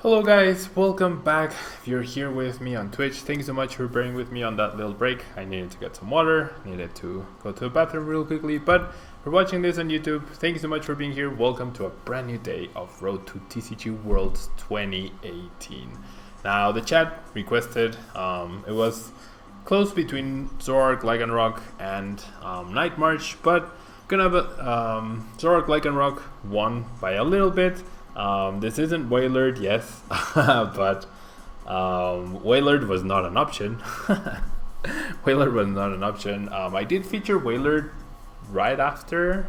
Hello guys, welcome back. If you're here with me on Twitch, thank you so much for bearing with me on that little break. I needed to get some water, needed to go to the bathroom real quickly, but for watching this on YouTube, thank you so much for being here. Welcome to a brand new day of Road to TCG Worlds 2018. Now the chat requested, it was close between Zoroark, Lycanroc and Night March, but gonna have Zoroark Lycanroc won by a little bit. This isn't Wailord, yes, but Wailord was not an option. Wailord was not an option. I did feature Wailord right after.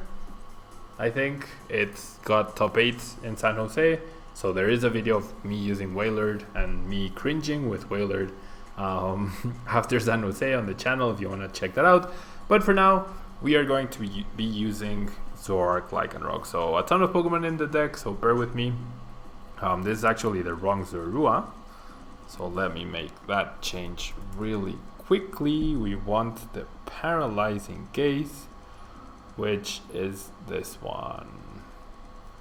I think it got top 8 in San Jose, so there is a video of me using Wailord and me cringing with Wailord after San Jose on the channel if you want to check that out. But for now, we are going to be using Zoroark Lycanroc. So a ton of Pokemon in the deck, so bear with me. This is actually the wrong Zorua, so let me make that change really quickly. We want the Paralyzing Gaze, which is this one.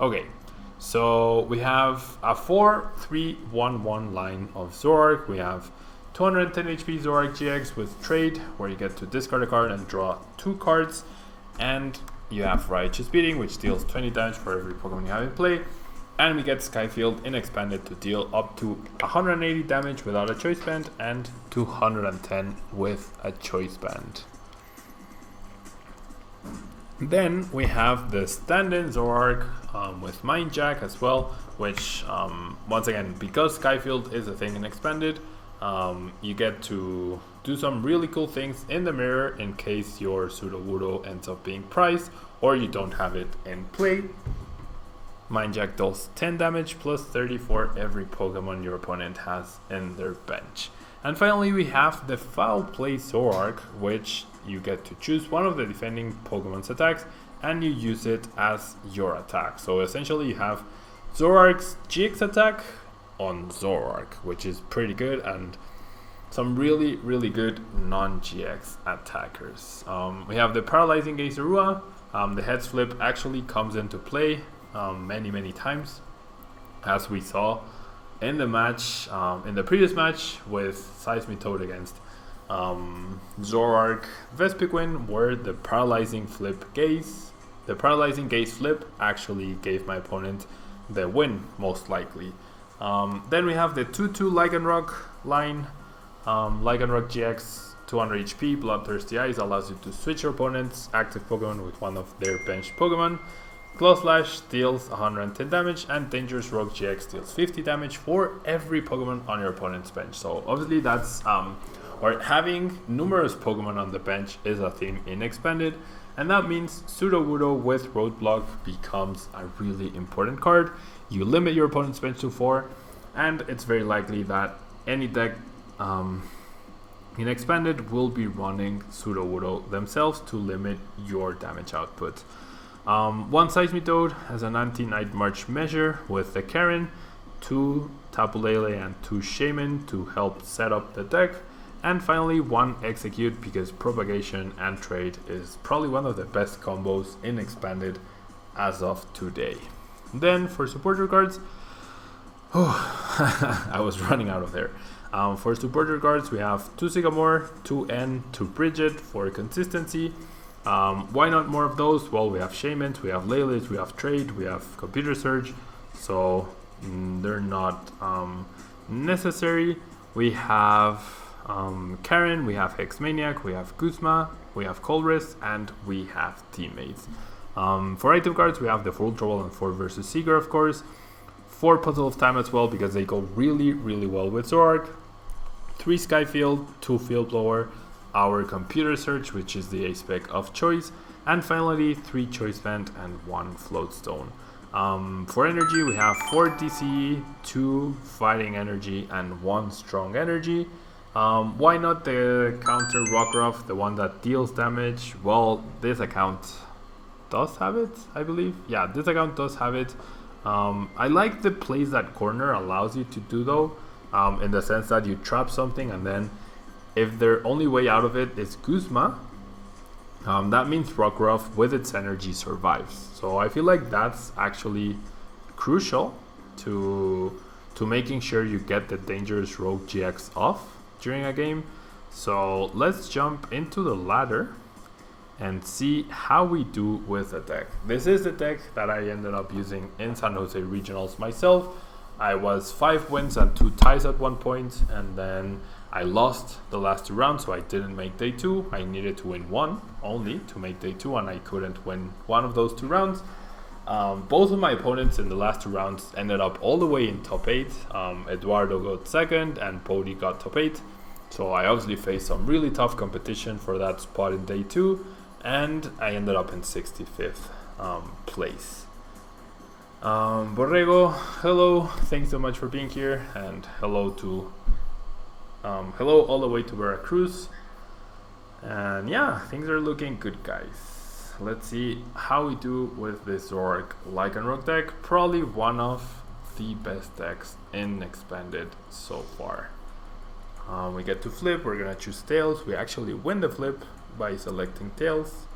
Okay, so we have a 4-3-1-1 line of Zoroark. We have 210 HP Zoroark-GX with trade, where you get to discard a card and draw 2 cards, and you have Righteous Beating, which deals 20 damage for every Pokemon you have in play, and we get Sky Field in Expanded to deal up to 180 damage without a Choice Band and 210 with a Choice Band. Then we have the stand-in Zoroark with Mind Jack as well, which once again, because Sky Field is a thing in Expanded, you get to do some really cool things in the mirror in case your Sudowoodo ends up being prized or you don't have it in play. Mind Jack does 10 damage plus 30 for every Pokemon your opponent has in their bench. And finally we have the Foul Play Zoroark, which you get to choose one of the defending Pokemon's attacks and you use it as your attack. So essentially you have Zoroark's GX attack on Zoroark, which is pretty good, and some really good non-GX attackers. We have the Paralyzing Gaze Zorua. The Heads Flip actually comes into play many times, as we saw in the match, in the previous match with Seismitoad against Zoroark Vespiquen, where the Paralyzing Gaze Flip actually gave my opponent the win, most likely. Then we have the 2-2 Lycanroc line. Lycanroc-GX 200 HP, Bloodthirsty Eyes allows you to switch your opponent's active Pokemon with one of their benched Pokemon. Claw Slash deals 110 damage, and Dangerous Rock-GX deals 50 damage for every Pokemon on your opponent's bench. So obviously that's, or having numerous Pokemon on the bench is a theme in Expanded, and that means Sudowoodo with Roadblock becomes a really important card. You limit your opponent's bench to 4, and it's very likely that any deck in Expanded will be running Sudowoodo themselves to limit your damage output. One Seismitoad as an anti-Night March measure with the Karen, 2 Tapu Lele and 2 Shaymin to help set up the deck, and finally one Exeggcute because Propagation and Trade is probably one of the best combos in Expanded as of today. Then for supporter cards, I was running out of there. For supporter cards, we have 2 Sycamore, 2 N, 2 Brigette for consistency. Why not more of those? Well, we have Shaymin, we have Lele, we have Trade, we have Computer Search, so they're not necessary. We have Karen, we have Hex Maniac, we have Guzma, we have Colress, and we have Teammates. For item cards, we have the Full Trouble and 4 versus Seeker, of course. 4 Puzzle of Time as well, because they go really well with Zoroark. 3 Sky Field, 2 Field Blower, our Computer Search, which is the A-spec of choice, and finally 3 Choice Band and 1 Float Stone. For energy, we have 4 DCE, 2 Fighting Energy, and 1 Strong Energy. Why not the counter Rockruff, the one that deals damage? Well, this account does have it, I believe. Yeah, this account does have it. I like the plays that corner allows you to do though, in the sense that you trap something and then if their only way out of it is Guzma, that means Rockruff with its energy survives. So I feel like that's actually crucial to to making sure you get the dangerous Rogue GX off during a game. So let's jump into the ladder and see how we do with the deck. This is the deck that I ended up using in San Jose Regionals myself. I was 5 wins and 2 ties at one point, and then I lost the last 2 rounds, so I didn't make day 2. I needed to win 1 only to make day 2, and I couldn't win one of those 2 rounds. Both of my opponents in the last 2 rounds ended up all the way in top 8. Eduardo got 2nd and Bodhi got top 8. So I obviously faced some really tough competition for that spot in day 2, and I ended up in 65th place. Borrego, hello, thanks so much for being here, and hello all the way to Veracruz. And yeah, things are looking good, guys. Let's see how we do with this Zoroark Lycanroc deck. Probably one of the best decks in Expanded so far. We get to flip, we're gonna choose tails. We actually win the flip by selecting tails.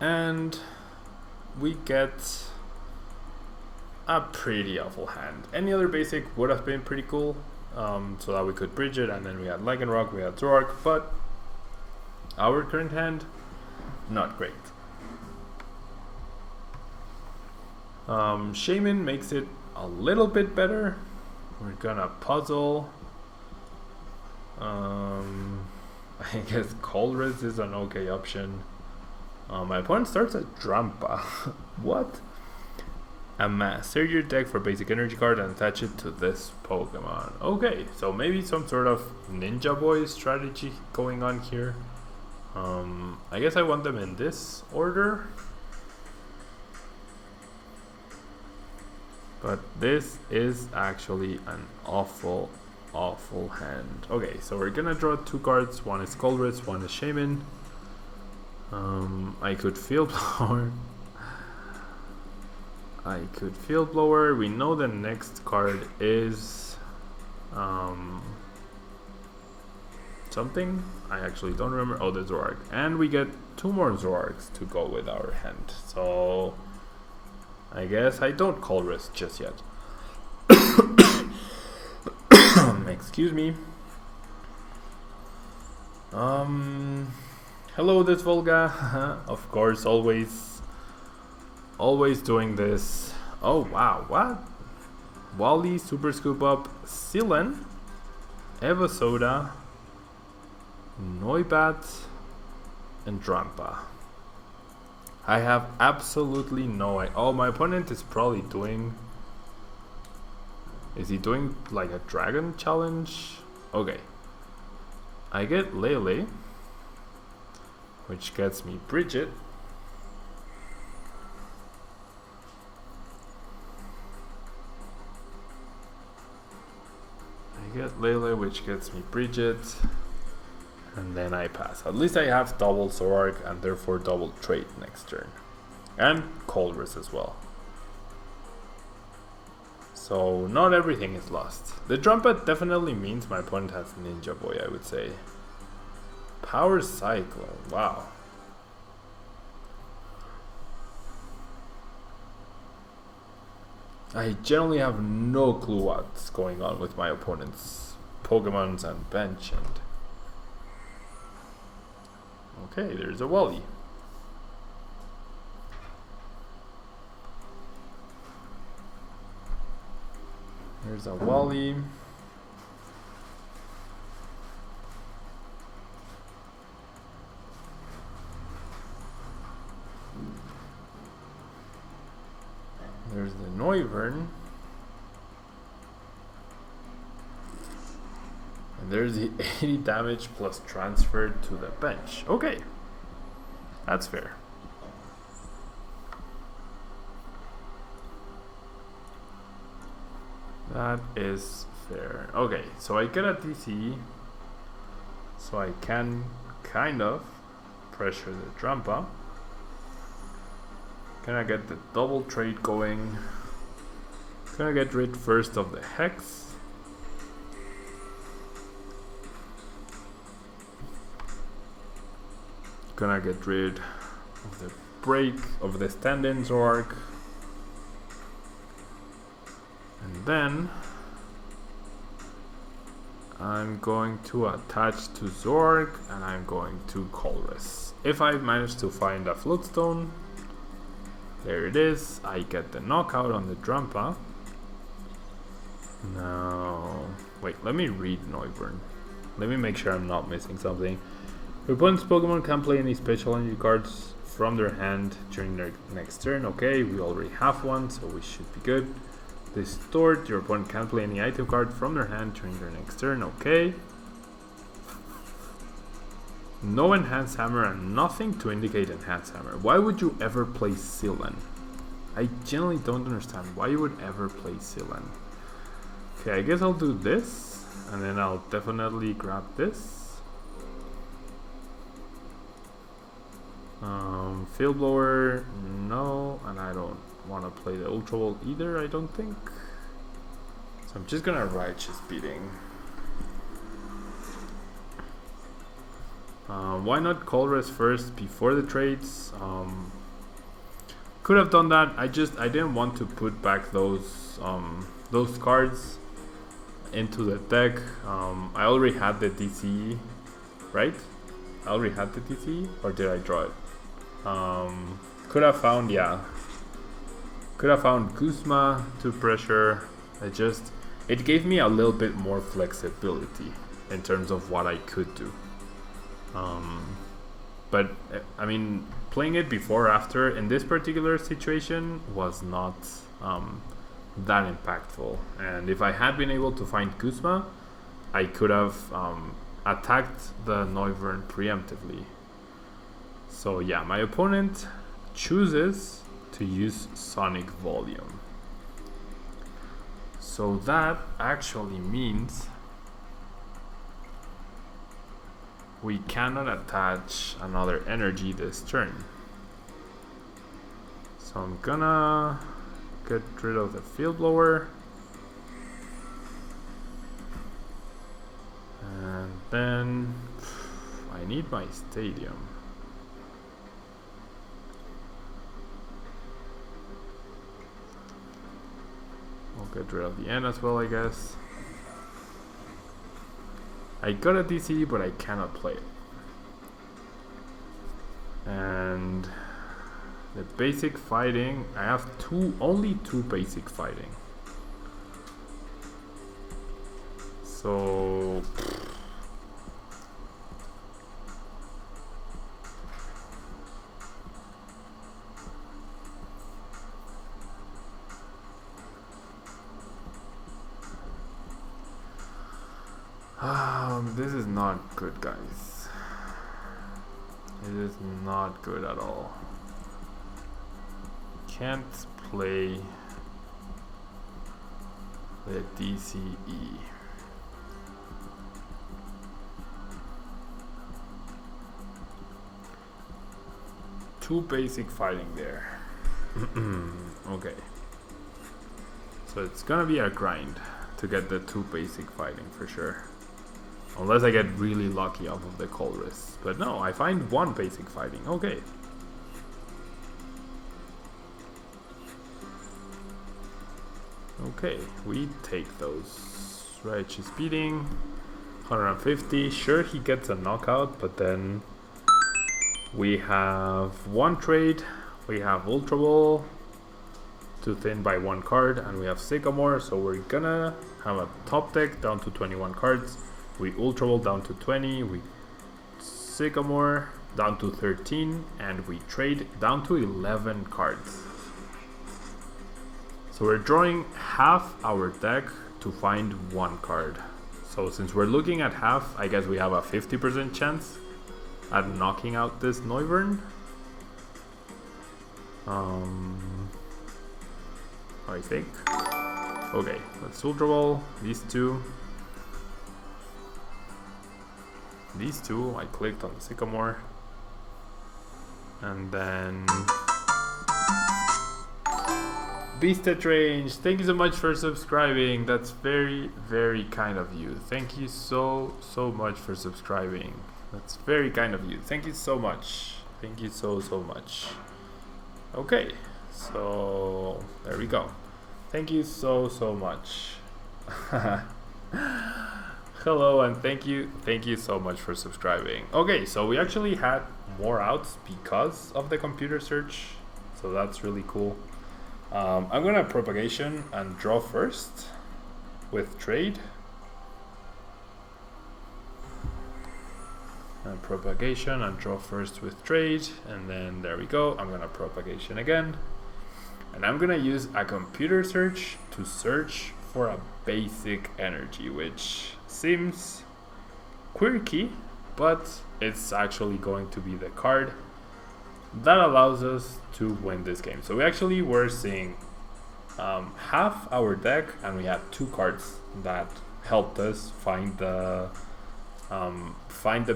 And we get a pretty awful hand. Any other basic would have been pretty cool, so that we could bridge it, and then we had Lycanroc, we had Zoroark, but our current hand, not great. Shaymin makes it a little bit better. We're gonna puzzle. I guess Colress is an okay option. My opponent starts a Drampa. What? Amass. Search your deck for basic energy card and attach it to this Pokemon. Okay, so maybe some sort of Ninja Boy strategy going on here. I guess I want them in this order. But this is actually an awful hand. Okay, so we're gonna draw 2 cards. One is Colress, one is Shaymin. I could Field Blower. We know the next card is something. I actually don't remember. Oh, the Zoroark. And we get 2 more Zoroarks to go with our hand. So I guess I don't Colress just yet. Excuse me. Hello, this Volga. Of course, always doing this. Oh wow, what? Wally, Super Scoop Up, Silen, Evosoda, Noibat, and Drampa. I have absolutely no idea. Oh, my opponent is probably doing... Is he doing like a dragon challenge? Okay. I get Lele, which gets me Brigette. I get Lele, which gets me Brigette. And then I pass. At least I have double Zoroark and therefore double trade next turn. And Colress as well. So not everything is lost. The Trumpet definitely means my opponent has Ninja Boy, I would say. Power Cyclone, wow. I generally have no clue what's going on with my opponent's Pokemons and bench. And okay, there's a Wally. There's a Wally. There's the Noivern. And there's the 80 damage plus transfer to the bench. Okay. That's fair. That is fair. Okay, so I get a DC. So I can kind of pressure the Drampa. Can I get the double trade going? Can I get rid first of the Hex? Can I get rid of the break of the stand-in Zoroark? then I'm going to attach to Zoroark and I'm going to Colress. If I manage to find a Float Stone, there it is. I get the knockout on the Drampa. Now, wait, let me read Noivern. Let me make sure I'm not missing something. Your opponent's Pokemon can play any special energy cards from their hand during their next turn. Okay, we already have one, so we should be good. Distort, your opponent can play any item card from their hand during their next turn. Okay. No Enhanced Hammer and nothing to indicate Enhanced Hammer. Why would you ever play Sealan? I genuinely don't understand why you would ever play Sealan. Okay, I guess I'll do this, and then I'll definitely grab this. Field Blower, no, and I don't want to play the Ultra Ball either, I don't think. So I'm just gonna Righteous Beating. Why not Colress first before the trades? Could have done that. I didn't want to put back those cards into the deck. I already had the DCE, right? I already had the DCE, or did I draw it? Could have found, yeah. Could have found Guzma to pressure. It gave me a little bit more flexibility in terms of what I could do. But I mean, playing it before or after in this particular situation was not that impactful. And if I had been able to find Guzma, I could have attacked the Noivern preemptively. So yeah, my opponent chooses to use Sonic Volume. So that actually means we cannot attach another energy this turn. So I'm gonna get rid of the Field Blower. And then I need my Stadium. I'll get rid of the N as well, I guess. I got a DC, but I cannot play it. And the basic fighting, I have only two basic fighting. So this is not good, guys. It is not good at all. Can't play the DCE. Two basic fighting there. Okay. So it's gonna be a grind to get the two basic fighting for sure. Unless I get really lucky off of the Colress. But no, I find one basic fighting. Okay. Okay, we take those. Righteous Beating. 150. Sure, he gets a knockout, but then we have one trade. We have Ultra Ball to thin by one card, and we have Sycamore, so we're gonna have a top deck down to 21 cards. We Ultra Ball down to 20, we Sycamore down to 13, and we trade down to 11 cards. So we're drawing half our deck to find one card. So since we're looking at half, I guess we have a 50% chance at knocking out this Noivern. I think. Okay, let's Ultra Ball these two. These two, I clicked on the Sycamore. And then Beasted Range, thank you so much for subscribing. That's very, very kind of you. Thank you so much for subscribing. That's very kind of you. Thank you so much. Thank you so much. Okay, so there we go. Thank you so much. Hello, and thank you so much for subscribing. Okay, so we actually had more outs because of the computer search, so that's really cool. I'm gonna propagation and draw first with trade. And propagation and draw first with trade, and then there we go. I'm gonna propagation again, and I'm gonna use a computer search to search for a basic energy, which seems quirky, but it's actually going to be the card that allows us to win this game. So we actually were seeing half our deck, and we had 2 cards that helped us find the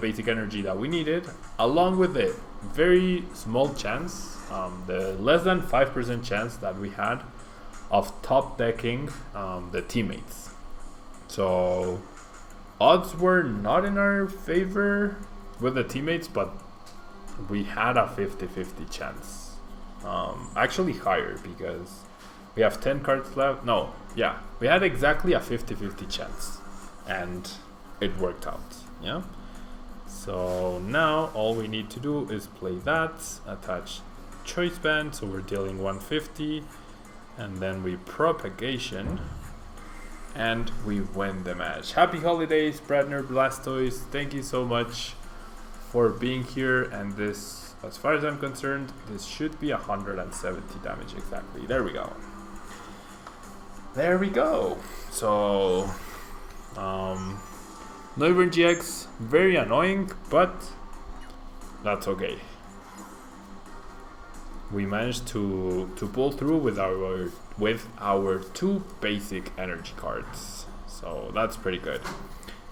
basic energy that we needed, along with the very small chance, the less than 5% chance that we had of top decking the teammates. So odds were not in our favor with the teammates, but we had a 50-50 chance. Actually higher, because we have 10 cards left. No, yeah, we had exactly a 50-50 chance, and it worked out. Yeah. So now all we need to do is play that, attach choice band, so we're dealing 150, and then we propagation, and we win the match. Happy holidays, Bradner Blastoise. Thank you so much for being here, and this, as far as I'm concerned, this should be 170 damage exactly. There we go. There we go. So Noivern GX, very annoying, but that's okay. We managed to pull through with our 2 basic energy cards, so that's pretty good.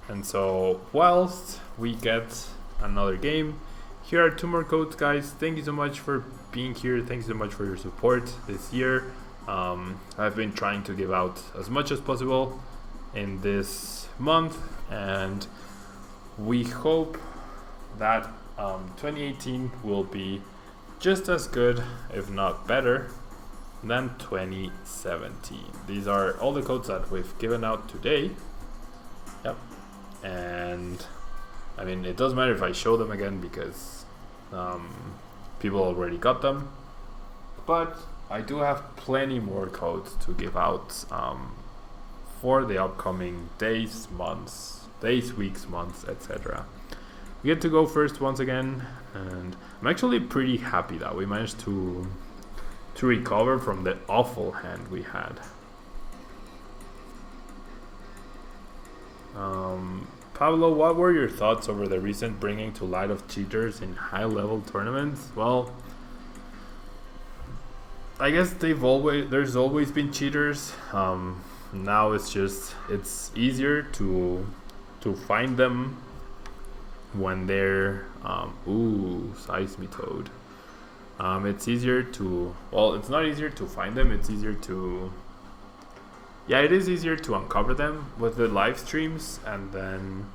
And so whilst we get another game, here are 2 more codes, guys. Thank you so much for being here. Thanks so much for your support this year. I've been trying to give out as much as possible in this month, and we hope that 2018 will be just as good, if not better, than 2017. These are all the codes that we've given out today. Yep. And I mean, it doesn't matter if I show them again, because people already got them, but I do have plenty more codes to give out for the upcoming days, weeks, months, etc. We get to go first once again, and I'm actually pretty happy that we managed to recover from the awful hand we had. Pablo, what were your thoughts over the recent bringing to light of cheaters in high-level tournaments? Well, I guess there's always been cheaters. Now it's easier to find them when they're Seismitoad. It's easier to, well, it's not easier to find them, it's easier to, yeah, it is easier to uncover them with the live streams, and then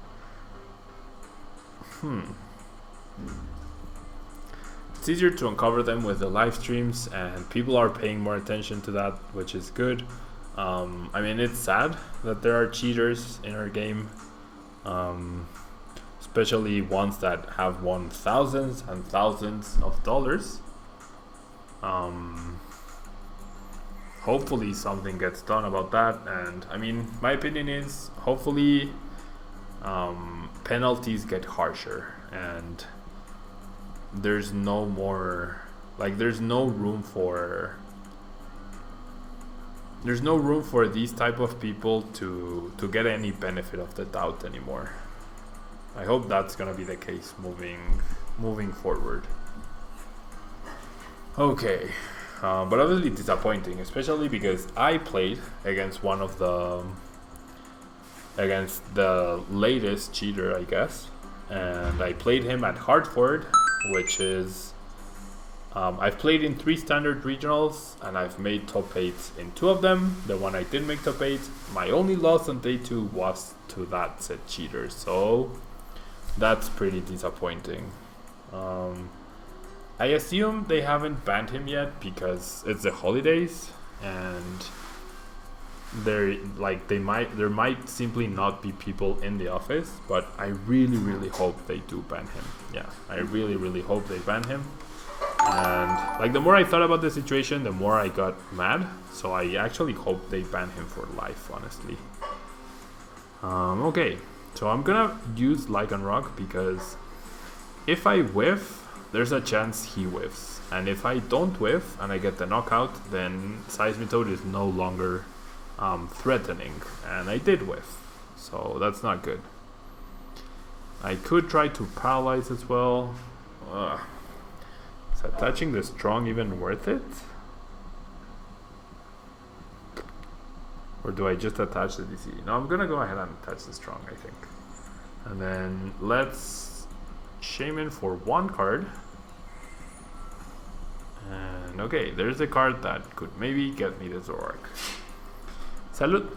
it's easier to uncover them with the live streams, and people are paying more attention to that, which is good. I mean, it's sad that there are cheaters in our game, especially ones that have won thousands and thousands of dollars. Hopefully something gets done about that, and I mean, my opinion is hopefully penalties get harsher, and there's no more, like, there's no room for these type of people to get any benefit of the doubt anymore. I hope that's gonna be the case moving forward. Okay, but obviously disappointing, especially because I played against against the latest cheater, I guess, and I played him at Hartford, which is I've played in 3 standard regionals, and I've made top 8 in 2 of them. The one I did make top 8, my only loss on day 2 was to that said cheater, so that's pretty disappointing. I assume they haven't banned him yet because it's the holidays, and there might simply not be people in the office, but I really hope they do ban him. Yeah, I really hope they ban him. And like the more I thought about the situation, the more I got mad. So I actually hope they ban him for life, honestly. Okay, so I'm gonna use Lycanroc because if I whiff, there's a chance he whiffs. And if I don't whiff and I get the knockout, then Seismitoad is no longer threatening. And I did whiff, so that's not good. I could try to paralyze as well. Is attaching the strong even worth it? Or do I just attach the DC? No, I'm gonna go ahead and attach the strong, I think. And then let's Shaymin for one card. And okay, there's a card that could maybe get me the Zoroark. Salud!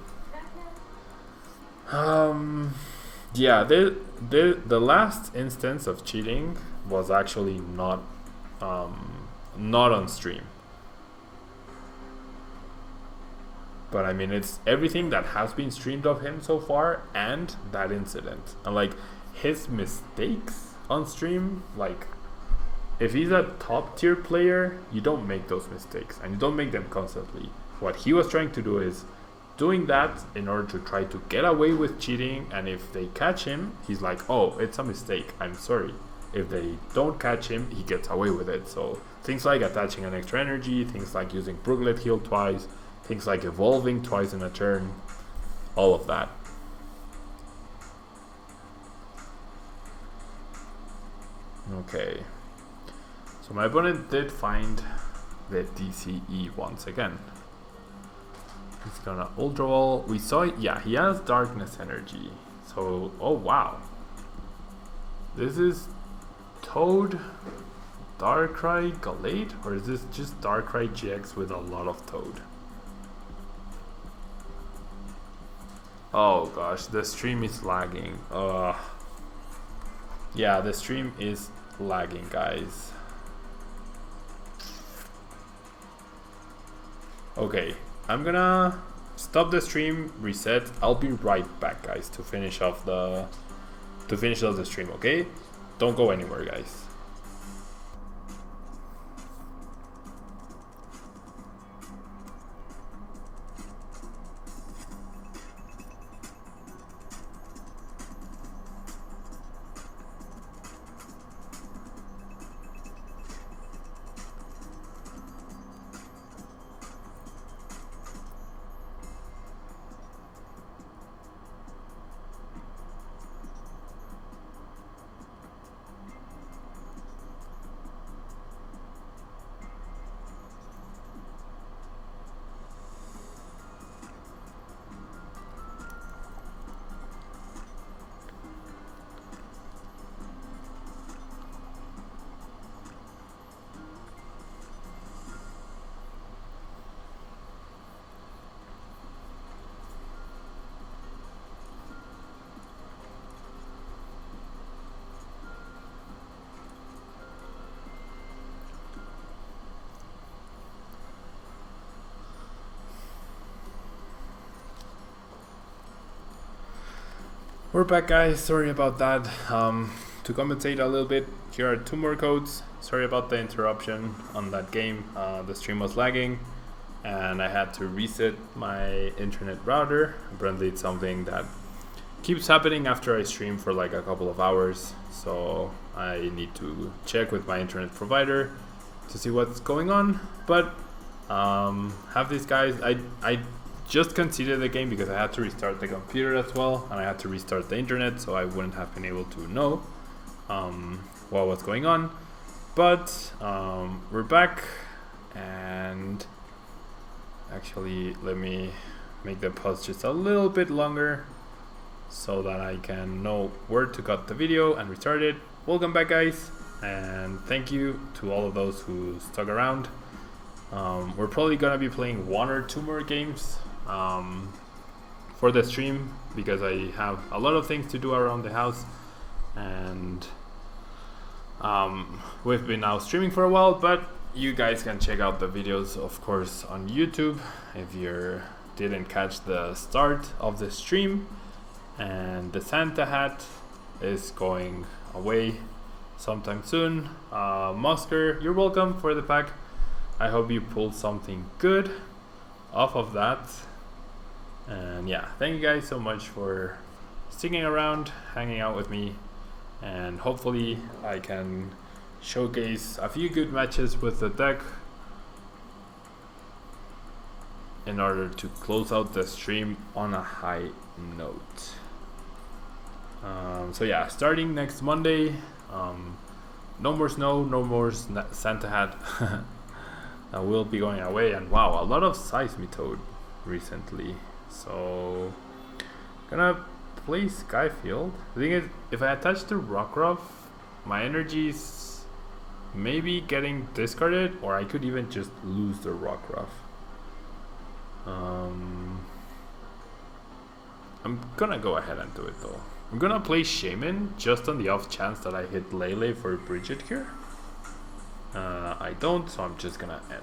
Yeah, the last instance of cheating was actually not on stream. But I mean, it's everything that has been streamed of him so far and that incident. And like his mistakes on stream, like if he's a top tier player, you don't make those mistakes and you don't make them constantly. What he was trying to do is doing that in order to try to get away with cheating, and if they catch him, he's like, oh, it's a mistake, I'm sorry. If they don't catch him, he gets away with it. So things like attaching an extra energy, things like using Brigette heal twice, things like evolving twice in a turn, all of that. Okay, so my opponent did find the DCE once again. He's gonna Ultra Wall. We saw it, yeah, he has Darkness Energy. So, oh wow. This is Toad, Darkrai, Gallade? Or is this just Darkrai-GX with a lot of Toad? Oh gosh, the stream is lagging. Yeah, the stream is lagging, guys. Okay, I'm gonna stop the stream, reset. I'll be right back, guys, to finish off the stream, okay? Don't go anywhere, guys. We're back, guys. Sorry about that. To compensate a little bit, here are 2 more codes. Sorry about the interruption on that game. The stream was lagging and I had to reset my internet router. Apparently it's something that keeps happening after I stream for like a couple of hours. So I need to check with my internet provider to see what's going on. But have these guys, I just conceded the game because I had to restart the computer as well, and I had to restart the internet, so I wouldn't have been able to know what was going on. But we're back, and actually let me make the pause just a little bit longer so that I can know where to cut the video and restart it. Welcome back, guys, and thank you to all of those who stuck around. We're probably gonna be playing 1 or 2 more games for the stream because I have a lot of things to do around the house, and we've been now streaming for a while, but you guys can check out the videos, of course, on YouTube if you're didn't catch the start of the stream, and the Santa hat is going away sometime soon. Musker, you're welcome for the pack. I hope you pulled something good off of that. And yeah, thank you guys so much for sticking around, hanging out with me, and hopefully I can showcase a few good matches with the deck in order to close out the stream on a high note. So yeah, starting next Monday, no more snow, no more Santa hat. I will be going away, and wow, a lot of Seismitoad recently. So gonna play Sky Field. The thing is, if I attach to Rockruff, my energy's maybe getting discarded, or I could even just lose the Rockruff. I'm gonna go ahead and do it though. I'm gonna play Shaymin just on the off chance that I hit Lele for Brigette here. I don't, so I'm just gonna end.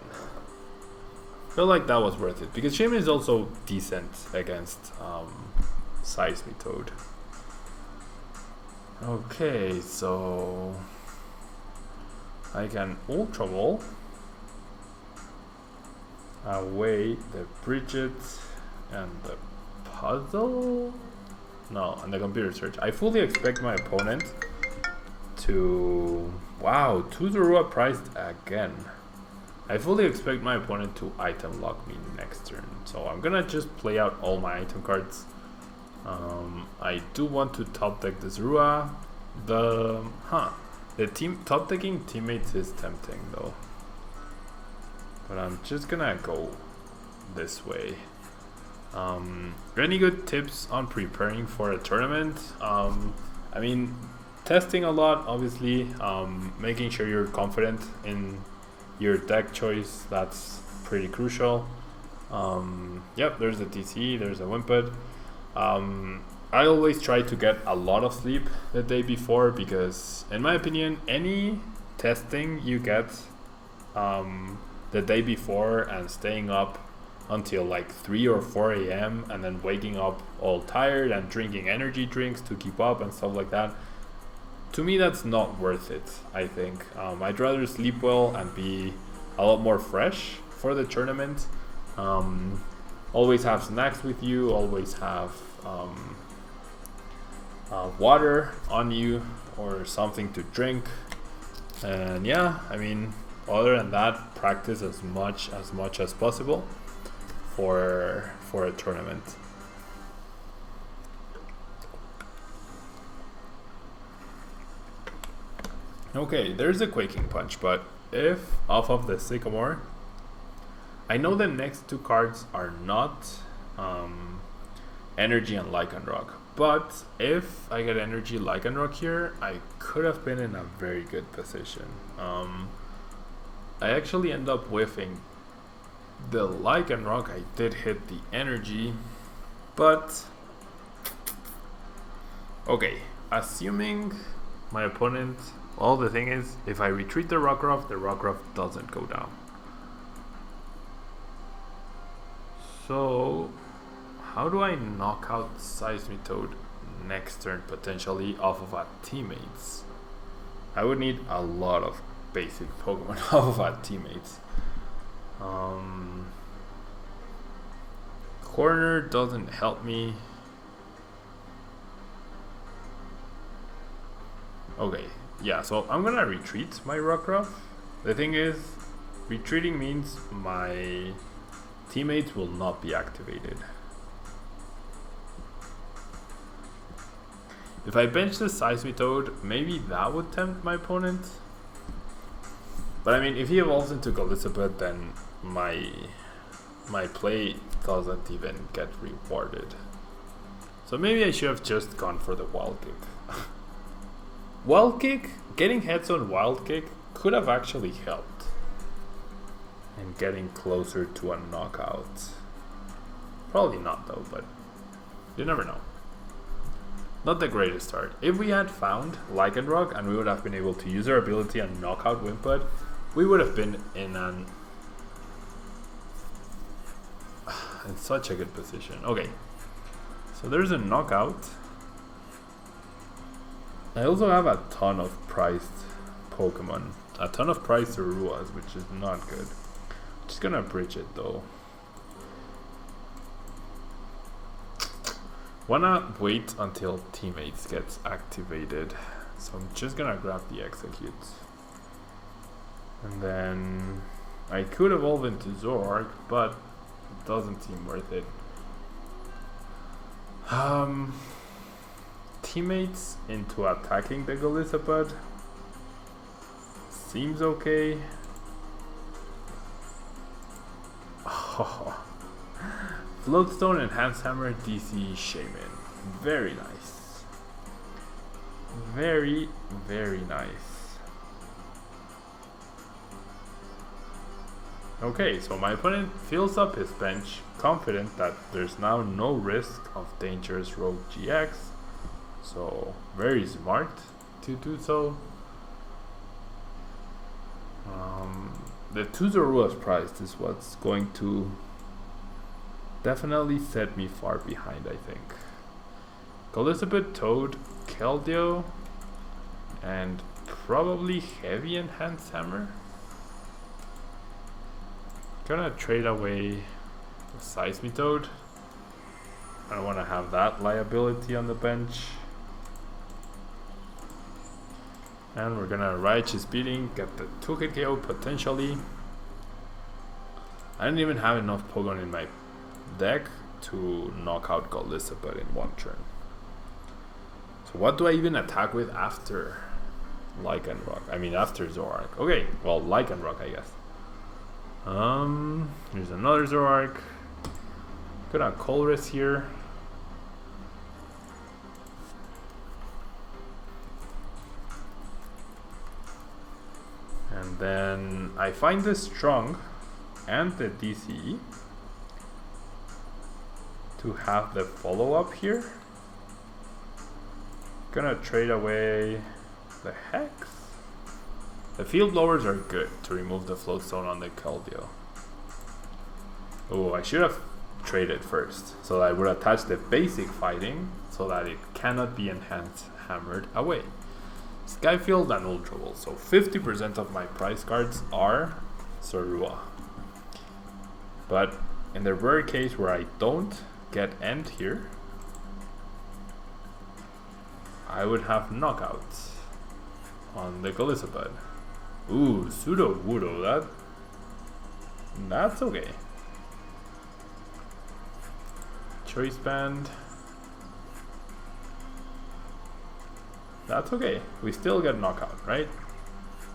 Feel like that was worth it because Shaymin is also decent against Seismitoad. Okay, so I can Ultra Ball away the Brigette and the Puzzle. No, and the Computer Search. I fully expect my opponent to... Wow, 2 Zorua priced again. I fully expect my opponent to item lock me next turn. So I'm gonna just play out all my item cards. I do want to top deck the Zorua. The top decking Teammates is tempting though. But I'm just gonna go this way. Any good tips on preparing for a tournament? I mean, testing a lot, obviously. Making sure you're confident in your deck choice, that's pretty crucial. Yep, there's a TCG, there's a Wimpod. I always try to get a lot of sleep the day before because, in my opinion, any testing you get the day before and staying up until like 3 or 4 a.m. and then waking up all tired and drinking energy drinks to keep up and stuff like that, to me that's not worth it, I think. I'd rather sleep well and be a lot more fresh for the tournament. Always have snacks with you, always have water on you or something to drink. And yeah, I mean, other than that, practice as much as possible for a tournament. Okay, there's a Quaking Punch, but if off of the Sycamore, I know the next 2 cards are not Energy and Lycanroc, but if I get Energy Lycanroc here, I could have been in a very good position. I actually end up whiffing the Lycanroc. I did hit the Energy, but okay, assuming my opponent... Well, the thing is, if I retreat the Rockruff doesn't go down. So, how do I knock out Seismitoad next turn potentially off of our Teammates? I would need a lot of basic Pokemon off of our Teammates. Corner doesn't help me. Okay. Yeah, so I'm gonna retreat my Rockruff. The thing is, retreating means my Teammates will not be activated. If I bench the Seismitoad, maybe that would tempt my opponent. But I mean, if he evolves into Golisopet, then my play doesn't even get rewarded. So maybe I should have just gone for the Wild Kick. Wild Kick, getting heads on Wild Kick could have actually helped in getting closer to a knockout. Probably not though, but you never know. Not the greatest start. If we had found Lycanroc and we would have been able to use our ability and knock out Wimpod, we would have been in an... in such a good position. Okay, so there's a knockout. I also have a ton of priced Pokemon. A ton of priced Zoruas, which is not good. Just gonna bridge it though. Wanna wait until Teammates gets activated. So I'm just gonna grab the Exeggcute. And then I could evolve into Zoroark, but it doesn't seem worth it. Teammates into attacking the Golisopod seems okay. Oh. Float Stone Enhanced Hammer DC Shaymin. Very nice. Very, very nice. Okay, so my opponent fills up his bench, confident that there's now no risk of dangerous Rockruff-GX. So, very smart to do so. The 2 Zoruas priced is what's going to definitely set me far behind, I think. Golisopod, Toad, Keldeo, and probably Heavy Enhanced Hammer. Gonna trade away the Seismitoad. I don't want to have that liability on the bench. And we're gonna Righteous Beating, get the 2-hit KO potentially. I didn't even have enough Pokemon in my deck to knock out Golisopod in one turn. So what do I even attack with after Lycanroc? I mean after Zoroark. Okay, well Lycanroc I guess. Here's another Zoroark. Gonna Colress here. And then I find the Strong and the DCE to have the follow-up here. Gonna trade away the Hex. The Field Blowers are good to remove the Float Stone on the Keldeo. Oh, I should have traded first, so that I would attach the basic fighting so that it cannot be enhanced hammered away. Sky Field and Ultra Ball. So 50% of my prize cards are Zorua. But in the rare case where I don't get end here, I would have knockouts on the Golisopod. Ooh, Sudowoodo, that's okay. Choice Band. That's okay. We still get knockout, right?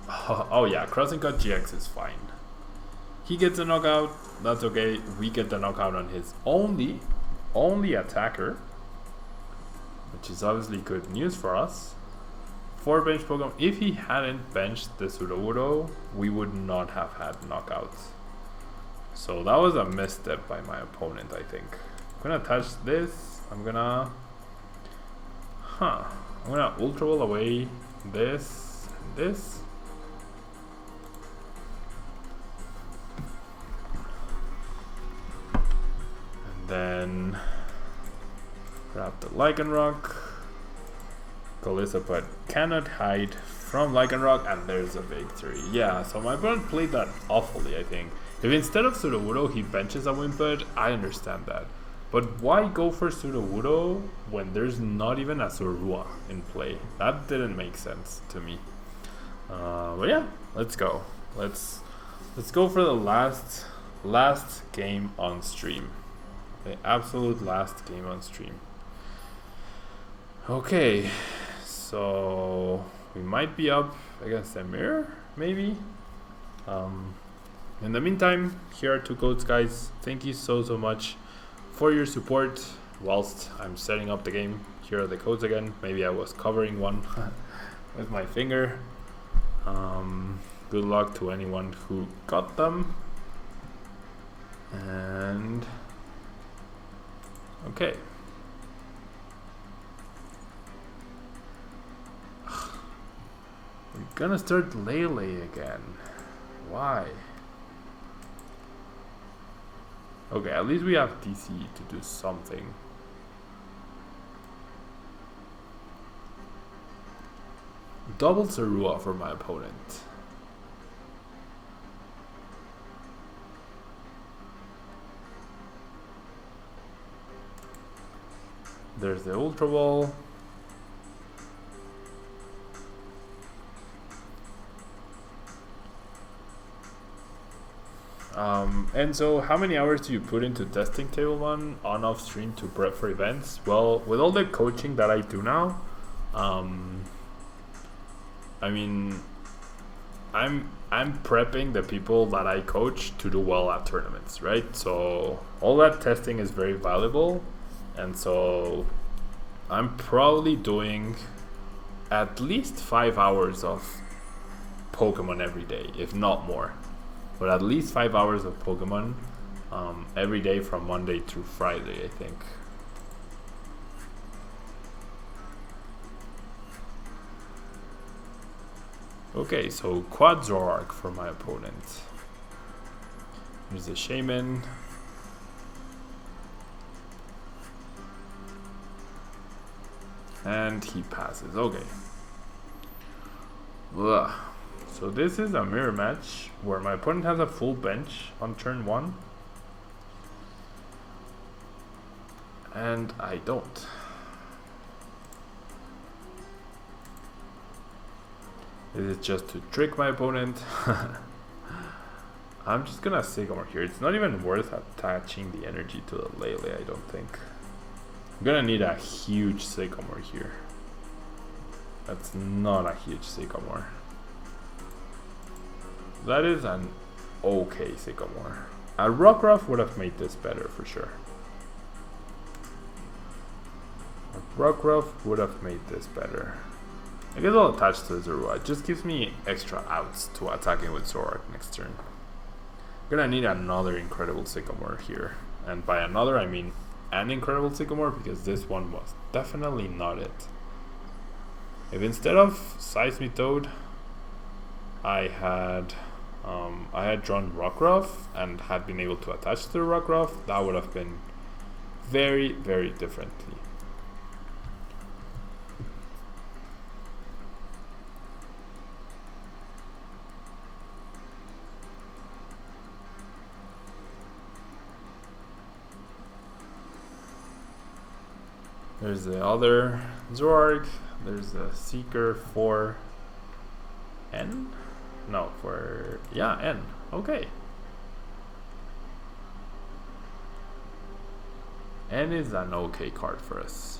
Oh yeah, Crossing Cut GX is fine. He gets a knockout, that's okay. We get the knockout on his only attacker, which is obviously good news for us. 4 bench Pokemon. If he hadn't benched the Sudowoodo, we would not have had knockouts. So that was a misstep by my opponent, I think. I'm gonna touch this. I'm gonna Ultra Ball away this and this. And then grab the Lycanroc. Golisopod cannot hide from Lycanroc, and there's a victory. Yeah, so my opponent played that awfully, I think. If instead of Sudowoodo he benches a Wimpod, I understand that. But why go for Sudowoodo when there's not even a Zorua in play? That didn't make sense to me. But yeah, let's go. Let's go for the last game on stream. The absolute last game on stream. Okay, so we might be up against a mirror, maybe. In the meantime, here are 2 codes, guys. Thank you so much for your support whilst I'm setting up the game. Here are the codes again. Maybe I was covering one with my finger. Good luck to anyone who got them. And okay. We're gonna start Lele again. Why? Okay, at least we have DC to do something. Double Zorua for my opponent. There's the Ultra Ball. And so how many hours do you put into testing Tablemon on-off stream to prep for events? Well, with all the coaching that I do now, I mean, I'm prepping the people that I coach to do well at tournaments, right? So all that testing is very valuable, and so I'm probably doing at least 5 hours of Pokemon every day, if not more. But at least 5 hours of Pokemon every day from Monday through Friday, I think. Okay, so quad Zoroark for my opponent. Here's the Shaymin. And he passes, okay. Ugh. So this is a mirror match where my opponent has a full bench on turn 1. And I don't. This is just to trick my opponent. I'm just gonna Sycamore here. It's not even worth attaching the energy to the Lele, I don't think. I'm gonna need a huge Sycamore here. That's not a huge Sycamore. That is an okay Sycamore. A Rockruff would have made this better for sure. A Rockruff would have made this better. I guess I'll attach to Zorua. It just gives me extra outs to attacking with Zoroark next turn. I'm gonna need another incredible Sycamore here. And by another I mean an incredible Sycamore, because this one was definitely not it. If instead of Seismitoad I had drawn Rockruff and had been able to attach to the Rockruff, that would have been very, very differently. There's the other Zoroark. There's the Seeker for N? No, for, yeah, N. Okay. N is an okay card for us.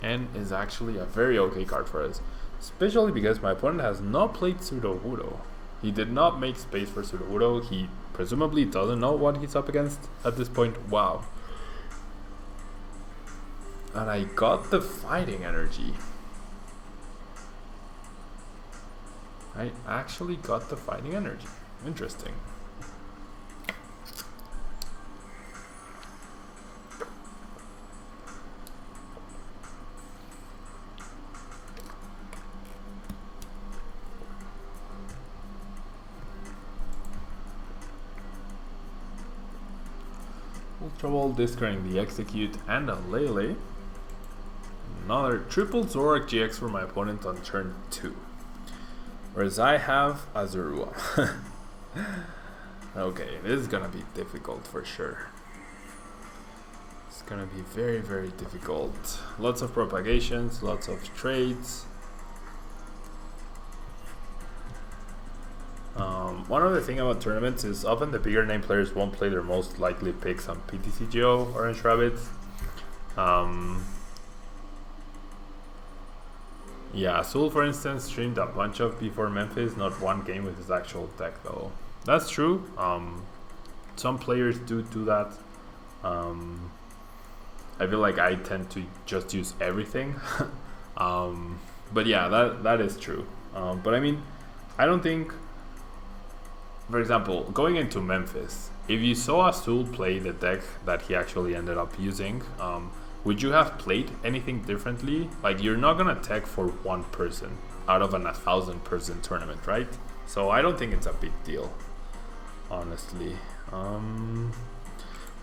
N is actually a very okay card for us. Especially because my opponent has not played Sudowoodo. He did not make space for Sudowoodo. He presumably doesn't know what he's up against at this point. Wow. And I got the fighting energy. I actually got the fighting energy. Interesting. Ultra Ball discarding the Exeggcute and a Lele. Another triple Zoroark-GX for my opponent on turn 2. Whereas I have a Zorua. Okay, this is gonna be difficult for sure. It's gonna be very, very difficult. Lots of propagations, lots of trades. One other thing about tournaments is often the bigger name players won't play their most likely picks on PTCGO, Orange Rabbits. Yeah, Soul for instance streamed a bunch of before Memphis, not one game with his actual deck though. That's true. Some players do that. I feel like I tend to just use everything. But yeah, that is true. But I mean, I don't think, for example, going into Memphis, if you saw Azul play the deck that he actually ended up using, would you have played anything differently? Like, you're not gonna tech for one person out of an 1,000-person tournament, right? So I don't think it's a big deal. honestly. I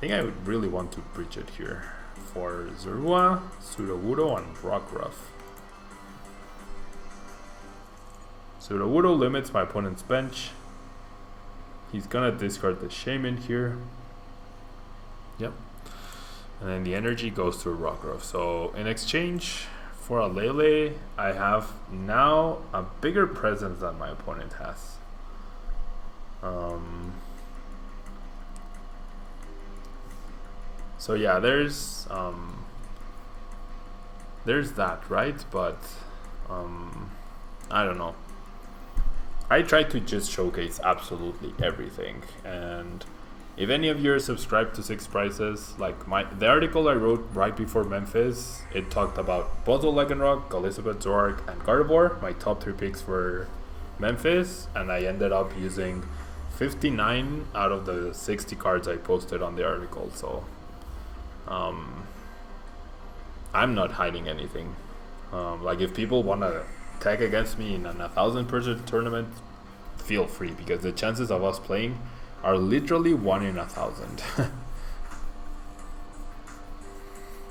think I would really want to Brigette here for Zorua, Sudowoodo, and Rockruff. Sudowoodo limits my opponent's bench. He's gonna discard the Shaymin here. Yep. And then the energy goes to Rockruff. So in exchange for a Lele, I have now a bigger presence than my opponent has. So yeah, there's that, right? But I don't know. I try to just showcase absolutely everything, and if any of you are subscribed to 6 Prizes, like the article I wrote right before Memphis, it talked about Puzzle, Lycanroc, Elizabeth, Zoroark, and Gardevoir, my top 3 picks for Memphis, and I ended up using 59 out of the 60 cards I posted on the article. So I'm not hiding anything. Like if people want to tag against me in a 1,000-person tournament, feel free, because the chances of us playing are literally 1 in 1,000.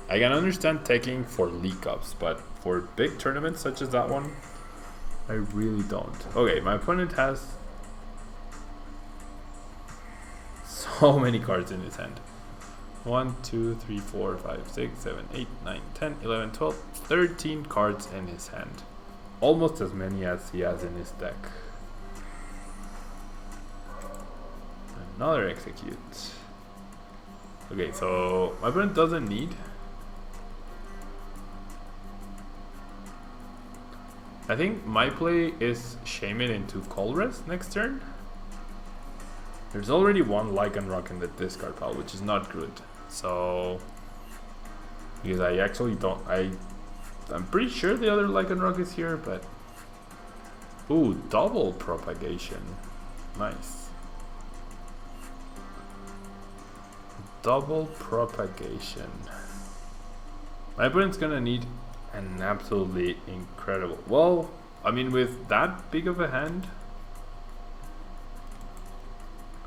I can understand tagging for league ups, but for big tournaments such as that one, I really don't. Okay, my opponent has so many cards in his hand. 1, 2, 3, 4, 5, 6, 7, 8, 9, 10, 11, 12, 13 cards in his hand. Almost as many as he has in his deck. Another Exeggcute. Okay, so my opponent doesn't need. I think my play is Shaymin into Colress next turn. There's already one Lycanroc in the discard pile, which is not good. So, because I actually don't, I'm pretty sure the other Lycanroc is here, but ooh, double propagation, nice. Double propagation. My opponent's gonna need an absolutely incredible. Well, I mean, with that big of a hand,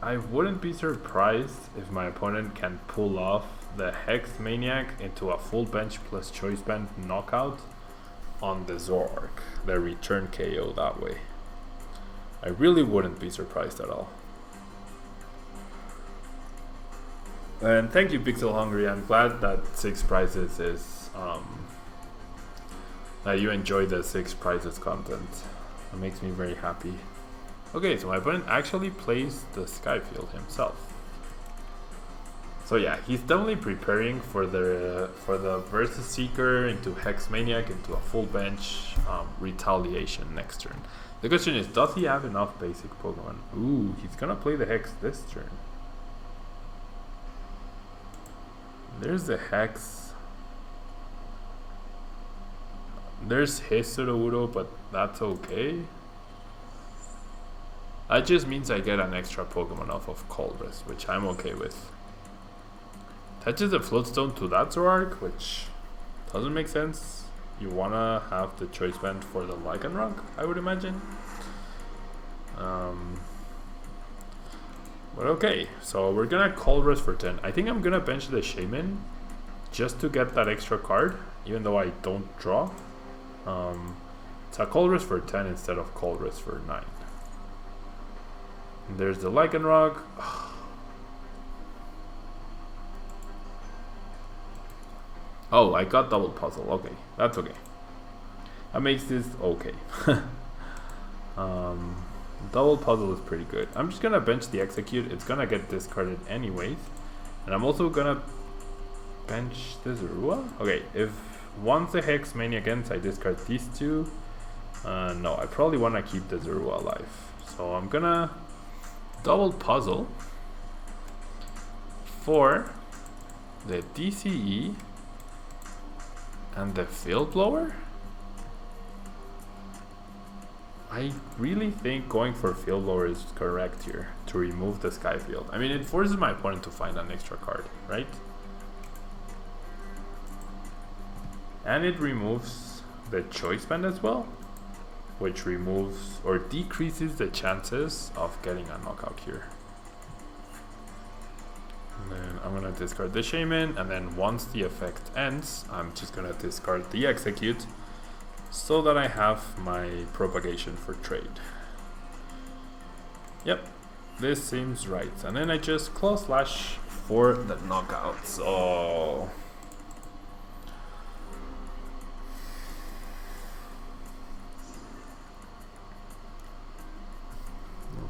I wouldn't be surprised if my opponent can pull off the Hex Maniac into a full bench plus choice band knockout on the Zoroark, the return KO that way. I really wouldn't be surprised at all. And thank you, Pixel Hungry. I'm glad that 6 Prizes is that you enjoy the 6 Prizes content. It makes me very happy. Okay, so my opponent actually plays the Sky Field himself. So yeah, he's definitely preparing for the versus Seeker into Hex Maniac into a full bench retaliation next turn. The question is, does he have enough basic Pokemon? Ooh, he's gonna play the Hex this turn. There's the Hex. There's his Sudowoodo, but that's okay. That just means I get an extra Pokemon off of Colress, which I'm okay with. Touches the Float Stone to that Zoroark, which doesn't make sense. You wanna have the choice band for the Lycanroc, I would imagine. But okay, so we're gonna Colress for 10. I think I'm gonna bench the Shaymin just to get that extra card, even though I don't draw. It's a Colress for 10 instead of Colress for 9. And there's the Lycanroc. Oh, I got double puzzle. Okay, that's okay. That makes this okay. Double puzzle is pretty good. I'm just gonna bench the Exeggcute. It's gonna get discarded anyways. And I'm also gonna bench the Zorua. Okay, if once the Hex Maniac ends, I discard these two. No, I probably wanna keep the Zorua alive. So I'm gonna double puzzle for the DCE and the Field Blower. I really think going for Field Blower is correct here to remove the Sky Field. I mean, it forces my opponent to find an extra card, right? And it removes the choice band as well, which removes or decreases the chances of getting a knockout here. I'm gonna discard the Shaymin, and then once the effect ends, I'm just gonna discard the Exeggcute so that I have my propagation for trade. Yep, this seems right. And then I just Claw Slash for the knockout. So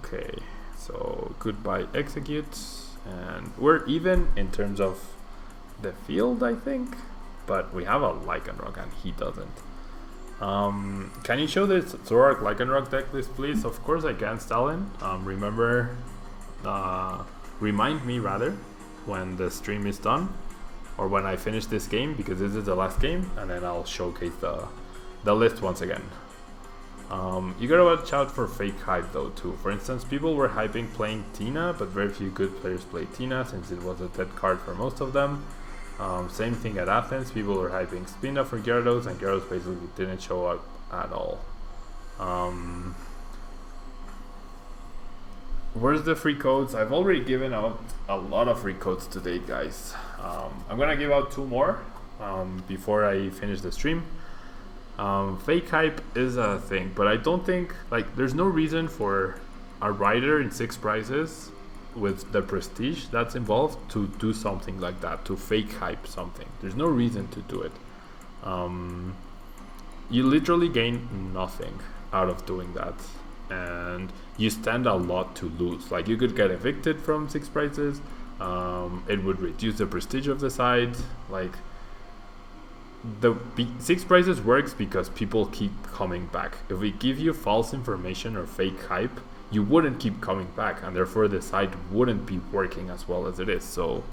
okay, so goodbye Exeggcute, and we're even in terms of the field, I think, but we have a Lycanroc and he doesn't. Can you show this Zoroark Lycanroc deck list, please? Of course I can, Stalin. Remind me rather when the stream is done, or when I finish this game, because this is the last game, and then I'll showcase the list once again. You gotta watch out for fake hype though too. For instance, people were hyping playing Tina, but very few good players played Tina since it was a dead card for most of them. Same thing at Athens, people were hyping Spina for Gyarados, and Gyarados basically didn't show up at all. Where's the free codes? I've already given out a lot of free codes today, guys. I'm gonna give out 2 more before I finish the stream. Fake hype is a thing, but I don't think, like, there's no reason for a rider in 6 prizes with the prestige that's involved to do something like that, to fake hype something. There's no reason to do it. You literally gain nothing out of doing that, and you stand a lot to lose. Like, you could get evicted from 6 prizes, it would reduce the prestige of the side. Like, the 6 prizes works because people keep coming back. If we give you false information or fake hype, you wouldn't keep coming back, and therefore the site wouldn't be working as well as it is. So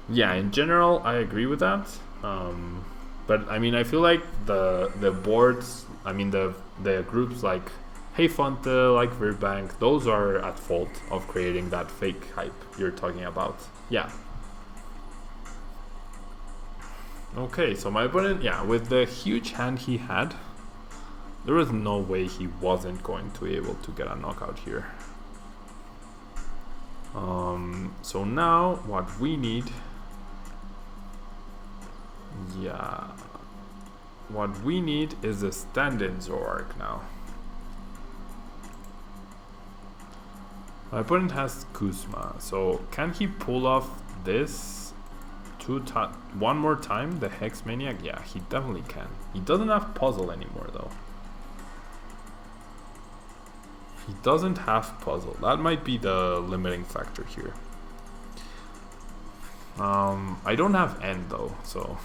yeah, in general I agree with that, but I mean, I feel like the boards, I mean the groups like Hey Fonte, like Virbank, those are at fault of creating that fake hype you're talking about. Yeah. Okay, so my opponent, yeah, with the huge hand he had, there was no way he wasn't going to be able to get a knockout here. So now what we need, yeah, what we need is a stand-in Zoroark now. My opponent has Guzma, so can he pull off this one more time, the Hex Maniac? Yeah, he definitely can. He doesn't have Puzzle anymore though. He doesn't have Puzzle. That might be the limiting factor here. I don't have End though, so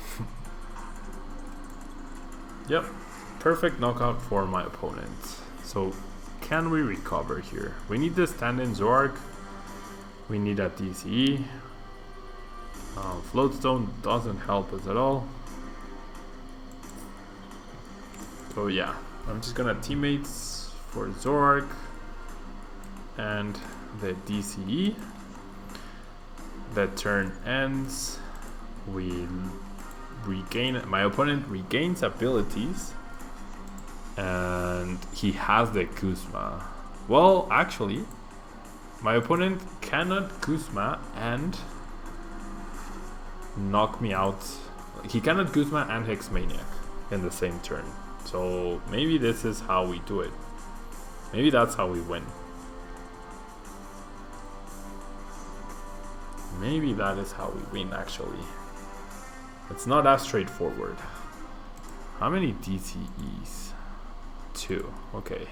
yep, perfect knockout for my opponent. So can we recover here? We need the stand-in Zoroark. We need a DCE. Float Stone doesn't help us at all. So yeah, I'm just gonna Teammates for Zoroark and the DCE. The turn ends. We regain. My opponent regains abilities, and he has the Guzma. Well, actually, my opponent cannot Guzma and knock me out. He cannot Guzma and Hex Maniac in the same turn. So maybe this is how we do it. Maybe that's how we win. Maybe that is how we win, actually. It's not as straightforward. How many DCEs? 2. Okay.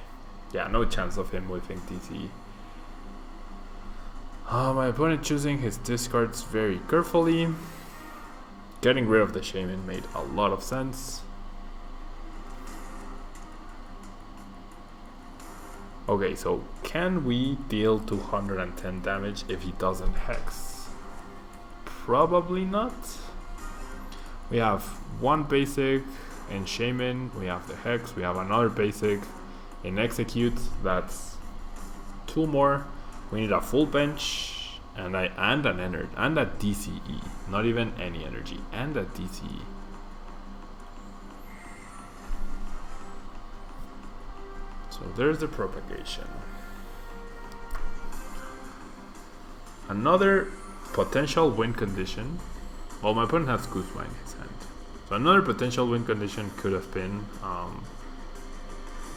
Yeah, no chance of him whiffing DCE. My opponent choosing his discards very carefully. Getting rid of the Shaymin made a lot of sense. Okay, so can we deal 210 damage if he doesn't Hex? Probably not. We have 1 basic in Shaymin, we have the Hex, we have another basic in Exeggcute, that's 2 more. We need a full bench and an energy and a DCE, not even any energy, and a DCE. So there's the propagation. Another potential win condition. Well, my opponent has Guzma in his hand. So another potential win condition could have been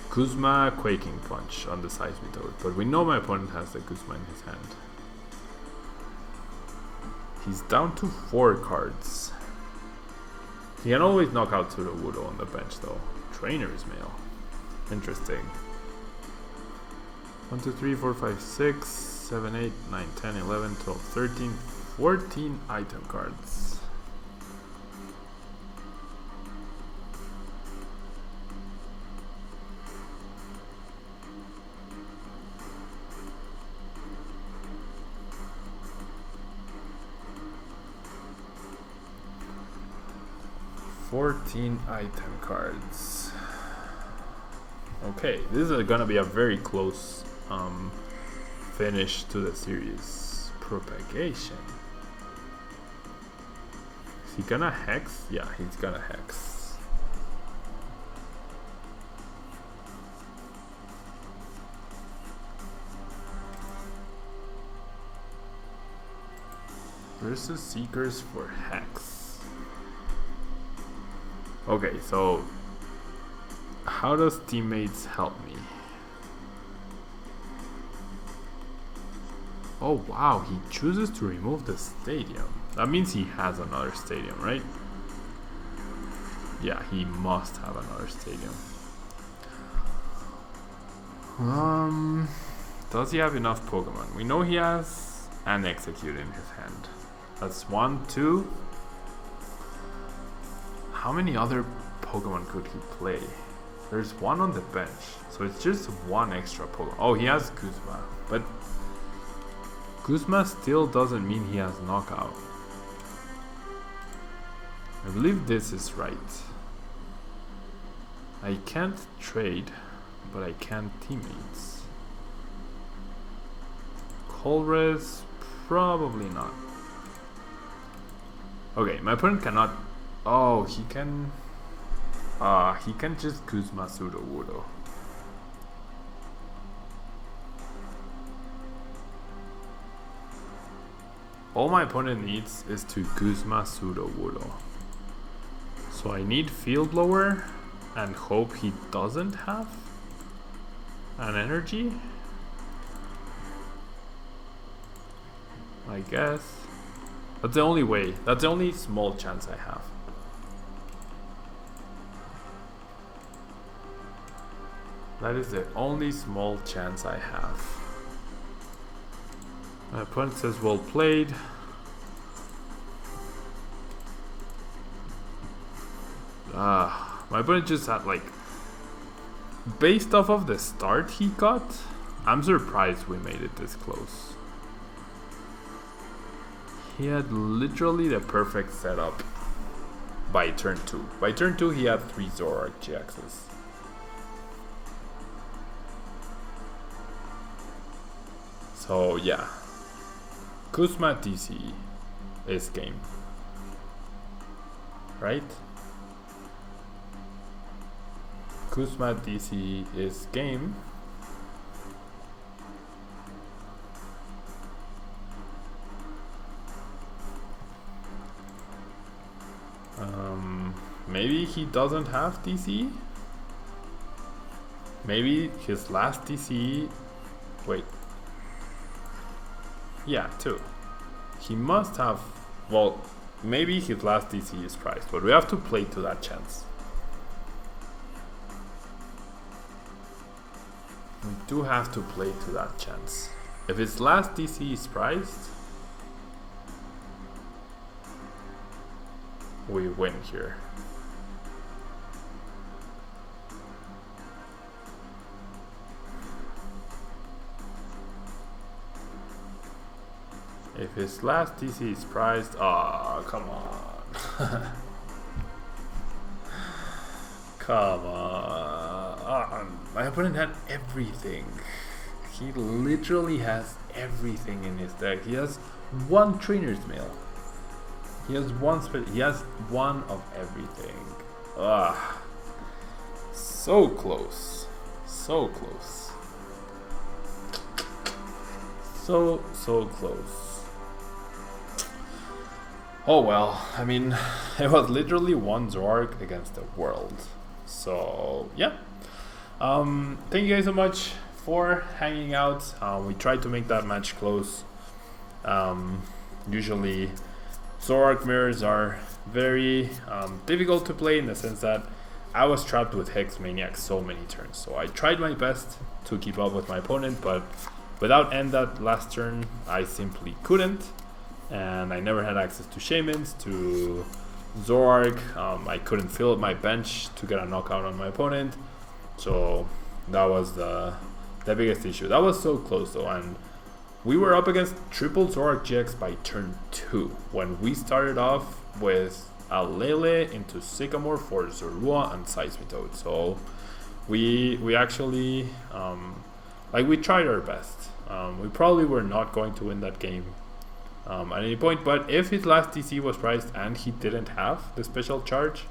Guzma Quaking Punch on the Seismitoad. But we know my opponent has the Guzma in his hand. He's down to 4 cards. He can always knock out Sudowoodo on the bench though. Trainer's Mail. Interesting. 1, 2, 3, 4, 5, 6, 7, 8, 9, 10, 11, 12, 13, 14 item cards. Item cards. Okay, this is gonna be a very close finish to the series. Propagation. Is he gonna hex? Yeah, he's gonna hex. Versus Seekers for hex. Okay, so how does Teammates help me? Oh wow, he chooses to remove the stadium. That means he has another stadium, right? Yeah, he must have another stadium. Does he have enough Pokemon? We know he has an Exeggcute in his hand. That's 1, 2. How many other Pokemon could he play? There's one on the bench, so it's just one extra Pokemon. Oh, he has Guzma, but Guzma still doesn't mean he has Knockout. I believe this is right. I can't trade, but I can Teammates. Colress, probably not. Okay, my opponent cannot. Oh, he can just Guzma Sudowoodo. All my opponent needs is to Guzma Sudowoodo. So I need Field Blower and hope he doesn't have an energy. I guess. That's the only way. That's the only small chance I have. That is the only small chance I have. My opponent says well played. My opponent just had like, based off of the start he got, I'm surprised we made it this close. He had literally the perfect setup by turn 2. By turn 2 he had 3 Zoroark-GXs. So yeah, Guzma DC is game, right? Guzma DC is game. Maybe he doesn't have DC? Maybe his last DC... Wait. Yeah, 2. He must have... Well, maybe his last DC is priced, but we have to play to that chance. We do have to play to that chance. If his last DC is priced, we win here. If his last DC is priced, come on. Come on. My opponent had everything. He literally has everything in his deck. He has 1 Trainer's Mail. He has he has 1 of everything. So close. So close. So close. Oh well, I mean, it was literally one Zoroark against the world. So yeah, thank you guys so much for hanging out. We tried to make that match close. Usually Zoroark mirrors are very difficult to play in the sense that I was trapped with Hex Maniac so many turns. So I tried my best to keep up with my opponent, but without end that last turn, I simply couldn't. And I never had access to Shaymins, to Zoroark. I couldn't fill up my bench to get a knockout on my opponent. So that was the biggest issue. That was so close though, and we were up against triple Zoroark-GX by turn 2 when we started off with a Lele into Sycamore for Zorua and Seismitoad. So we actually we tried our best. We probably were not going to win that game at any point, but if his last DC was priced and he didn't have the special charge,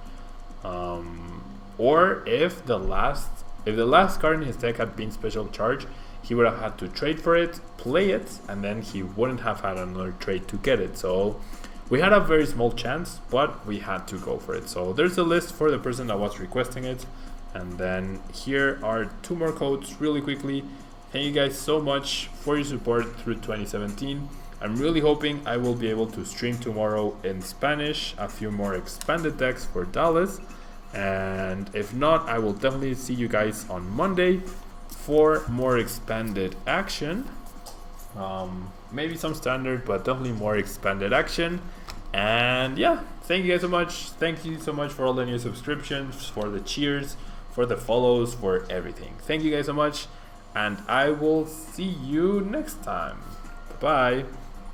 or if the last card in his deck had been special charge, he would have had to trade for it, play it, and then he wouldn't have had another trade to get it. So we had a very small chance, but we had to go for it. So there's a list for the person that was requesting it, and then here are 2 more codes really quickly. Thank you guys so much for your support through 2017. I'm really hoping I will be able to stream tomorrow in Spanish a few more expanded decks for Dallas, and if not, I will definitely see you guys on Monday for more expanded action. Maybe some standard, but definitely more expanded action. And yeah, thank you guys so much. Thank you so much for all the new subscriptions, for the cheers, for the follows, for everything. Thank you guys so much, and I will see you next time. Bye.